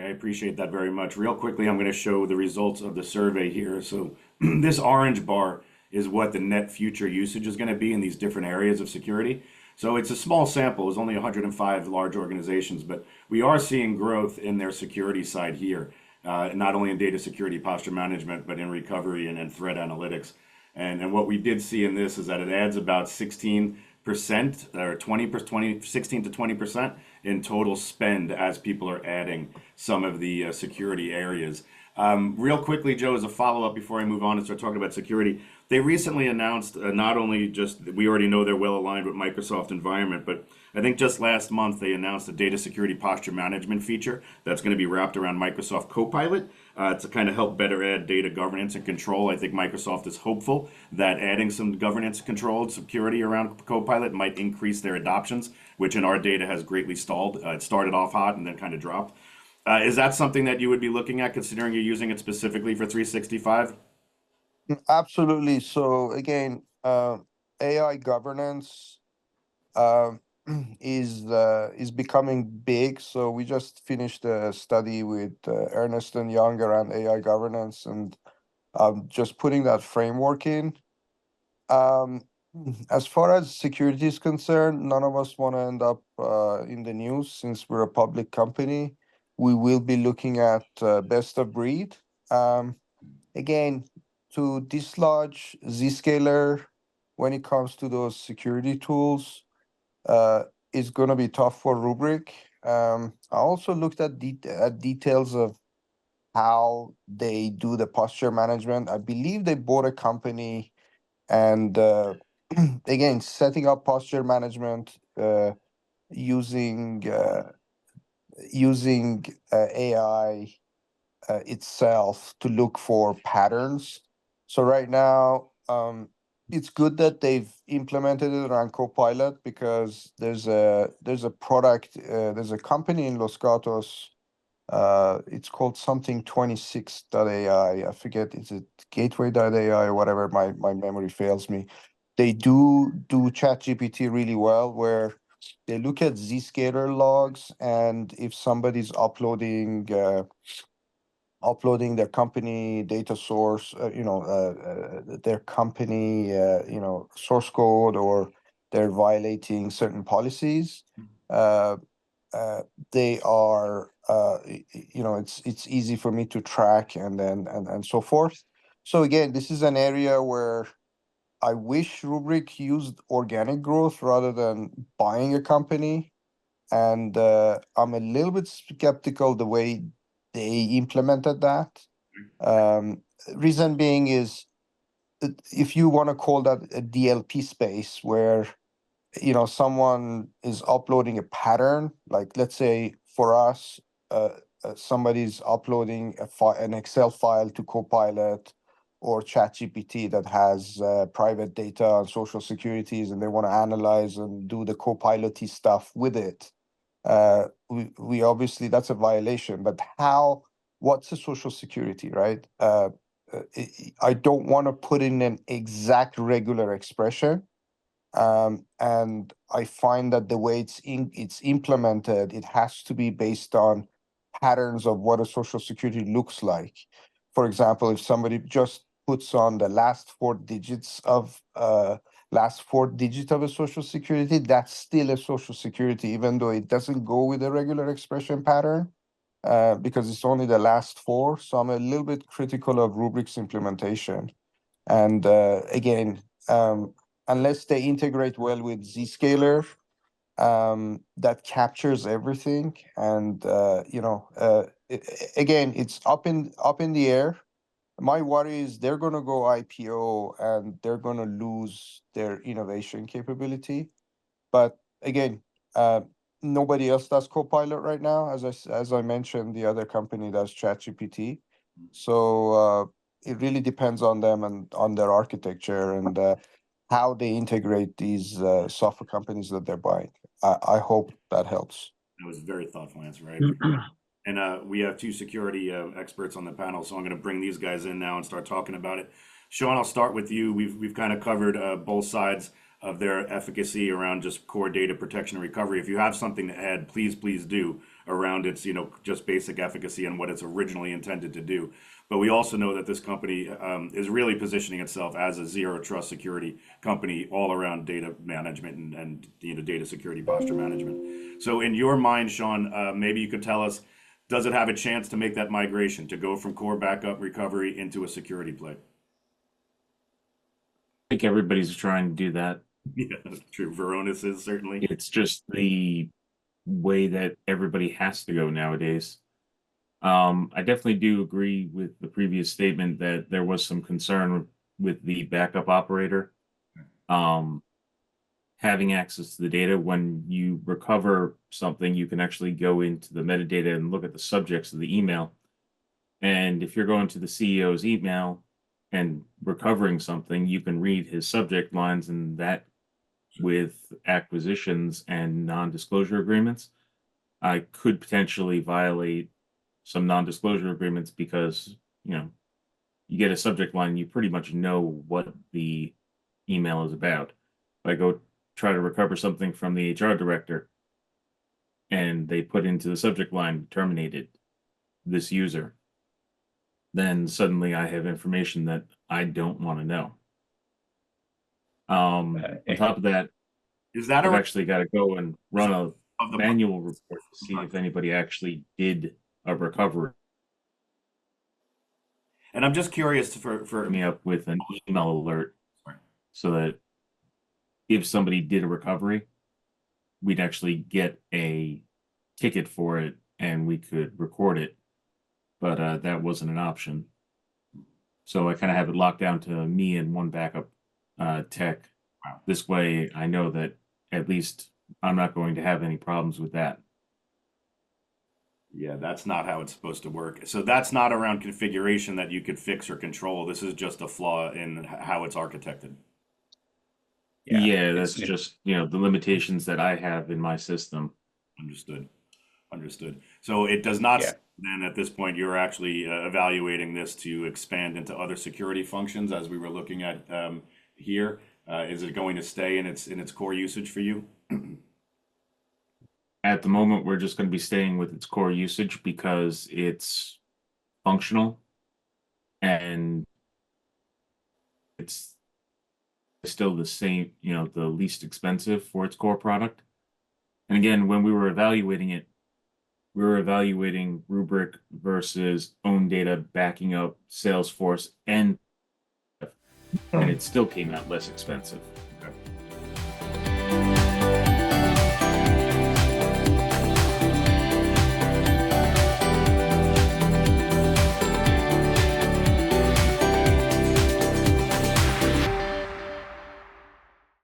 I appreciate that very much. Real quickly, I'm going to show the results of the survey here. So this orange bar is what the net future usage is going to be in these different areas of security. So it's a small sample. It's only 105 large organizations, but we are seeing growth in their security side here, not only in data security posture management, but in recovery and threat analytics. And what we did see in this is that it adds about 16% or 16 to 20% in total spend as people are adding some of the security areas. Real quickly, Joe, as a follow-up before I move on and start talking about security, they recently announced not only just, we already know they're well aligned with Microsoft environment, but I think just last month they announced a data security posture management feature that's going to be wrapped around Microsoft Copilot to kind of help better add data governance and control. I think Microsoft is hopeful that adding some governance control and security around Copilot might increase their adoptions, which in our data has greatly stalled. It started off hot and then kind of dropped. Is that something that you would be looking at, considering you're using it specifically for 365? Absolutely. So again, AI governance uh, is becoming big. So we just finished a study with Ernst and Young around AI governance, and just putting that framework in. Um, as far as security is concerned, none of us want to end up in the news since we're a public company. We will be looking at best of breed. Again, to dislodge Zscaler when it comes to those security tools uh, is going to be tough for Rubrik. I also looked at details of how they do the posture management. I believe they bought a company, and again, setting up posture management using AI itself to look for patterns. So right now, it's good that they've implemented it around Copilot, because there's a product, there's a company in Los Gatos. It's called something 26.ai. I forget, is it gateway.ai or whatever? My memory fails me. They do chat GPT really well, where they look at Zscaler logs, and if somebody's uploading their company data source, their company, source code, or they're violating certain policies, uh, they are, it's easy for me to track, and so forth. So again, this is an area where I wish Rubrik used organic growth rather than buying a company. And I'm a little bit skeptical the way they implemented that. Um, Reason being is, if you want to call that a DLP space, where someone is uploading a pattern, like let's say for us, somebody's uploading an Excel file to Copilot or ChatGPT that has private data on social securities, and they want to analyze and do the Copilot-y stuff with it. We obviously, that's a violation, but what's the social security, right? I don't want to put in an exact regular expression. And I find that the way it's implemented, it has to be based on patterns of what a social security looks like. For example, if somebody just puts on the last four digit of a social security, that's still a social security, even though it doesn't go with a regular expression pattern, because it's only the last four. So I'm a little bit critical of Rubrik's implementation. And again, unless they integrate well with Zscaler, that captures everything. And again, it's up in the air. My worry is they're going to go IPO and they're going to lose their innovation capability. But again, nobody else does Copilot right now. As I mentioned, the other company does ChatGPT. So it really depends on them and on their architecture, and how they integrate these software companies that they're buying. I hope that helps. That was a very thoughtful answer. I appreciate it. And we have two security experts on the panel, so I'm going to bring these guys in now and start talking about it. Sean, I'll start with you. We've kind of covered both sides of their efficacy around just core data protection and recovery. If you have something to add, please do around its, just basic efficacy and what it's originally intended to do. But we also know that this company is really positioning itself as a zero trust security company all around data management and data security posture management. So in your mind, Sean, maybe you could tell us, does it have a chance to make that migration to go from core backup recovery into a security play? I think everybody's trying to do that. Yeah, that's true. Varonis is certainly. It's just the way that everybody has to go nowadays. I definitely do agree with the previous statement that there was some concern with the backup operator having access to the data. When you recover something, you can actually go into the metadata and look at the subjects of the email. And if you're going to the CEO's email and recovering something, you can read his subject lines, and that with acquisitions and non-disclosure agreements, I could potentially violate some non-disclosure agreements because, you get a subject line, you pretty much know what the email is about. If I go try to recover something from the HR director and they put into the subject line, terminated this user, then suddenly I have information that I don't want to know. On top of that, Is that I've a actually got to go and run a of the manual report to see if anybody actually did a recovery. And I'm just curious for Me up with an email alert Sorry. so that if somebody did a recovery, we'd actually get a ticket for it and we could record it. But that wasn't an option. So I kind of have it locked down to me and one backup tech. Wow. This way I know that at least I'm not going to have any problems with that. Yeah, that's not how it's supposed to work. So that's not around configuration that you could fix or control. This is just a flaw in how it's architected. Yeah, that's just, the limitations that I have in my system. Understood. So it does not then at this point you're actually evaluating this to expand into other security functions as we were looking at here. Is it going to stay in its core usage for you? At the moment, we're just going to be staying with its core usage because it's functional and it's still the same, the least expensive for its core product. And again, when we were evaluating it, we were evaluating Rubrik versus own data backing up Salesforce, and it still came out less expensive.